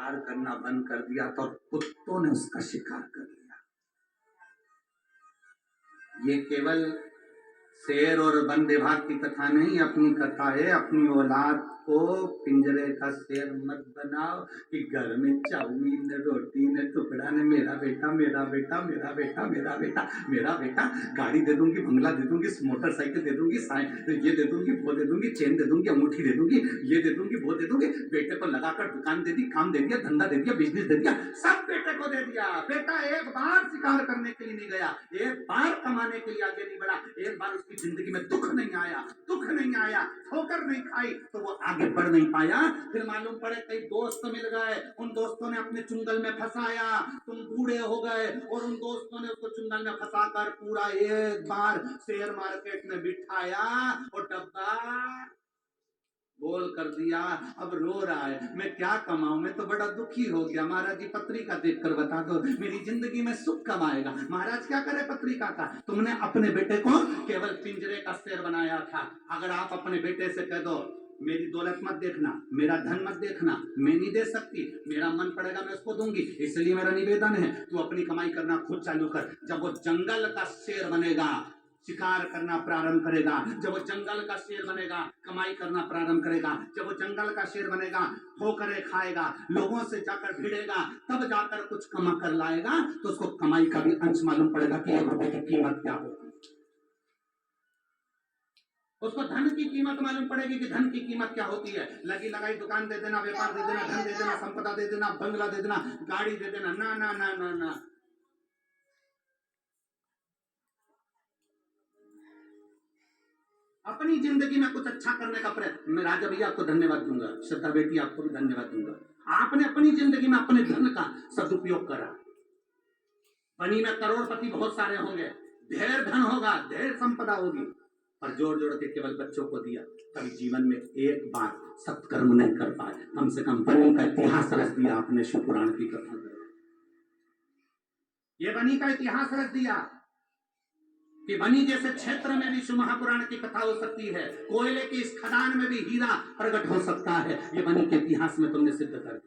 शिकार करना बंद कर दिया तो कुत्तों ने उसका शिकार कर लिया। ये केवल शेर और वन विभाग की कथा नहीं, अपनी कथा है। अपनी औलाद को पिंजरे का शेर मत बनाओ कि घर में चाउमीन ने रोटी ने टुकड़ा ने मेरा बेटा मेरा बेटा मेरा बेटा मेरा बेटा मेरा बेटा, गाड़ी दे दूंगी, बंगला दे दूंगी, मोटरसाइकिल दे दूंगी, ये दे दूंगी, वो दे दूंगी, चेन दे दूंगी, अंगूठी दे दूंगी, ये दे दूंगी, वो दे दूंगी। बेटे को लगाकर दुकान दे दी, काम दे दिया, धंधा दे दिया, बिजनेस दे दिया, सब बेटे को दे दिया। बेटा एक बार शिकार करने के लिए नहीं गया, एक बार कमाने के लिए आगे नहीं बढ़ा, एक बार उसकी जिंदगी में दुख नहीं आया, दुख नहीं आया, ठोकर नहीं खाई तो वो आगे बढ़ नहीं पाया। फिर मालूम पड़े कई दोस्त मिल गए, उन दोस्तों ने अपने चुंगल में फंसाया, तुम बूढ़े हो गए और उन दोस्तों ने उसको चुंगल में फंसाकर पूरा एक बार शेयर मार्केट में बिठाया और डब्बा गोल कर दिया। अब रो रहा है, मैं क्या कमाऊं, मैं तो बड़ा दुखी हो गया। महाराज जी पत्रिका देखकर बता दो, मेरी जिंदगी में सुख कब आएगा। महाराज क्या करे पत्रिका का, तुमने अपने बेटे को केवल पिंजरे का शेर बनाया था। अगर आप अपने बेटे से कह दो मेरी दौलत मत देखना, मेरा धन मत देखना, मैं नहीं दे सकती, मेरा मन पड़ेगा मैं उसको दूंगी, इसलिए मेरा निवेदन है तू अपनी कमाई करना खुद चालू कर। जब वो जंगल का शेर बनेगा, शिकार करना प्रारंभ करेगा, जब वो जंगल का शेर बनेगा, कमाई करना प्रारंभ करेगा, जब वो जंगल का शेर बनेगा, ठोकरें खाएगा, लोगों से जाकर भिड़ेगा, तब जाकर कुछ कमा कर लाएगा तो उसको कमाई का भी अंश मालूम पड़ेगा कि एक रुपए की कीमत क्या होगी। उसको धन की कीमत मालूम पड़ेगी कि धन की कीमत क्या होती है। लगी लगाई दुकान दे देना, व्यापार दे देना, धन दे देना, संपदा दे देना, बंगला दे देना, गाड़ी दे देना, ना ना ना ना ना। अपनी जिंदगी में कुछ अच्छा करने का प्रयत्न। मैं राजा भैया आपको धन्यवाद दूंगा, श्रद्धा बेटी आपको भी धन्यवाद दूंगा। आपने अपनी जिंदगी में अपने धन का सदुपयोग करा। बनी में करोड़पति बहुत सारे होंगे, ढेर धन होगा, ढेर संपदा होगी, और जोड़ जोड़ के केवल बच्चों को दिया। कभी जीवन में एक बार सत्कर्म नहीं कर पाए। कम से कम बनी का इतिहास रच दिया आपने शिव पुराण की कथा। ये बनी का इतिहास रच दिया कि बनी जैसे क्षेत्र में भी शिव महापुराण की कथा हो सकती है, कोयले की इस खदान में भी हीरा प्रकट हो सकता है। ये बनी के इतिहास में तुमने सिद्ध कर दिया।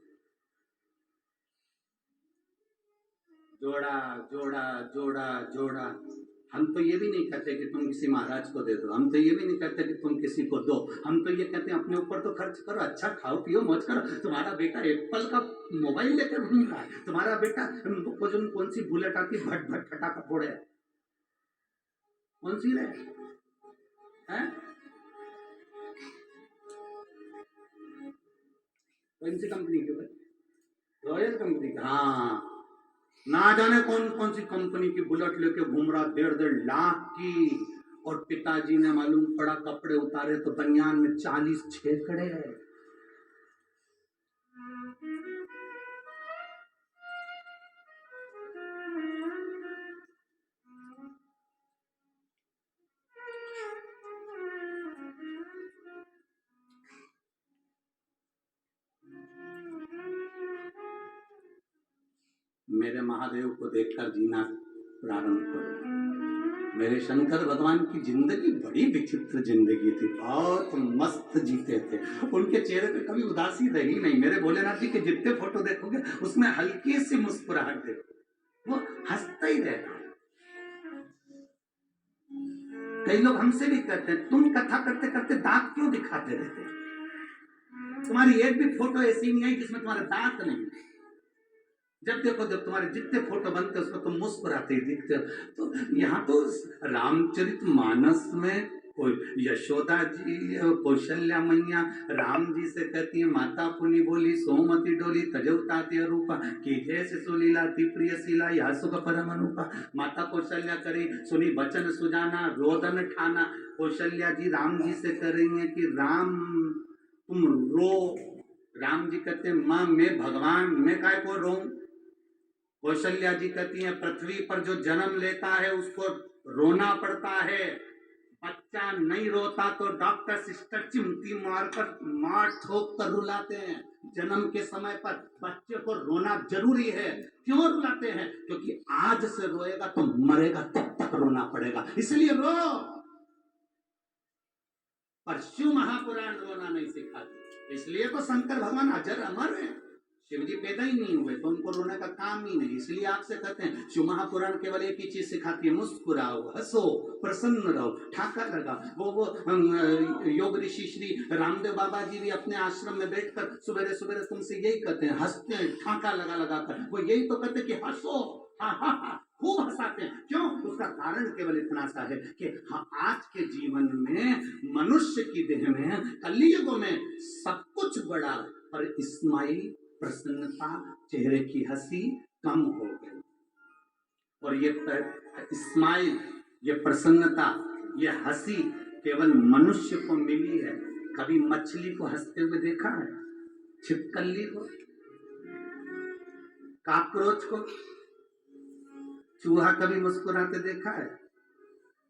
जोड़ा जोड़ा जोड़ा जोड़ा। हम तो ये भी नहीं कहते कि तुम किसी महाराज को दे दो, हम तो ये भी नहीं कहते कि तुम किसी को दो, हम तो ये कहते हैं अपने ऊपर तो खर्च करो, अच्छा खाओ पियो मौज करो। तुम्हारा बेटा एप्पल का मोबाइल लेकर घूम रहा है, तुम्हारा बेटा कौन सी बुलेट आती भट भट फटाका फोड़े, कौन सी है कौन सी कंपनी की, रॉयल कंपनी की। हाँ, ना जाने कौन कौन सी कंपनी की बुलेट लेके घूम रहा, 1.5 लाख की। और पिताजी ने मालूम पड़ा कपड़े उतारे तो बनियान में 40 छेकड़े हैं। मेरे महादेव को देखकर जीना प्रारंभ करो। मेरे शंकर भगवान की जिंदगी बड़ी विचित्र जिंदगी थी, बहुत मस्त जीते थे। उनके चेहरे पे कभी उदासी रही नहीं। मेरे भोलेनाथ जी के जितने फोटो देखोगे उसमें हल्की सी मुस्कुराहट देखो, वो हंसता ही रहता है। कई लोग हमसे भी कहते हैं तुम कथा करते करते दांत क्यों दिखाते रहते, तुम्हारी एक भी फोटो ऐसी नहीं आई जिसमें तुम्हारे दांत नहीं। जब देखो जब तुम्हारे जितने फोटो बनते उसमें तुम मुस्कुराते ही दिखते हो। तो यहाँ तो रामचरितमानस में यशोदा जी कौशल्या मैया राम जी से कहती है, माता पुनि बोली सोमति डोली तजौताती रूपा कीजे से सुलीला ती प्रिय शीला या सुख परम अनुपा। माता कौशल्या करी सुनी वचन सुजाना रोदन ठाना। कौशल्या जी राम जी से कह रही है कि राम तुम रो। राम जी कहते हैं माँ मैं भगवान, मैं काय को रो। कौशल्या जी कहती हैं पृथ्वी पर जो जन्म लेता है उसको रोना पड़ता है, बच्चा नहीं रोता तो डॉक्टर सिस्टर चिमटी मारकर मार ठोक कर रुलाते हैं। जन्म के समय पर बच्चे को रोना जरूरी है। क्यों रुलाते हैं? क्योंकि आज से रोएगा तो मरेगा तब तक रोना पड़ेगा, इसलिए रो। पर शिव महापुराण रोना नहीं सिखाते, इसलिए तो शंकर भगवान अजर अमर है। शिव जी पैदा ही नहीं हुए तो उनको रोने का काम ही नहीं। इसलिए आपसे कहते हैं शिव महापुराण केवल एक ही चीज सिखाती है, मुस्कुराओ, हंसो, प्रसन्न रहो, ठाका लगा। वो योग ऋषि श्री रामदेव बाबा जी भी अपने आश्रम में बैठकर सुबह सुबह तुमसे यही कहते हैं, हंसते हैं ठाका लगा लगा कर। वो यही तो कहते हैं कि हंसो, हा हा हा, खूब हंसाते हैं। क्यों? उसका कारण केवल इतना सा है कि आज के जीवन में मनुष्य की देह में कलयुग में सब कुछ बड़ा, पर स्माइल, प्रसन्नता, चेहरे की हंसी कम हो गई। और ये स्माइल, ये प्रसन्नता, ये हंसी केवल मनुष्य को मिली है। कभी मछली को हंसते हुए देखा है? छिपकली को, काकरोच को, चूहा कभी मुस्कुराते देखा है?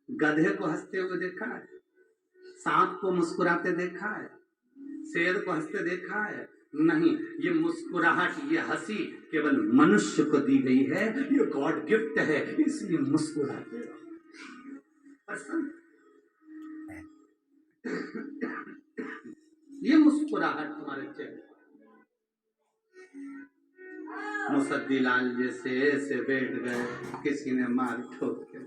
गधे को हंसते हुए देखा है? सांप को मुस्कुराते देखा है? शेर को हंसते देखा है? नहीं। ये मुस्कुराहट, ये हंसी केवल मनुष्य को दी गई है। ये गॉड गिफ्ट है, इसलिए मुस्कुराते रहो। पसंद ये मुस्कुराहट तुम्हारे चेहरे, मुसद्दी लाल जैसे ऐसे बैठ गए, किसी ने मार ठोक के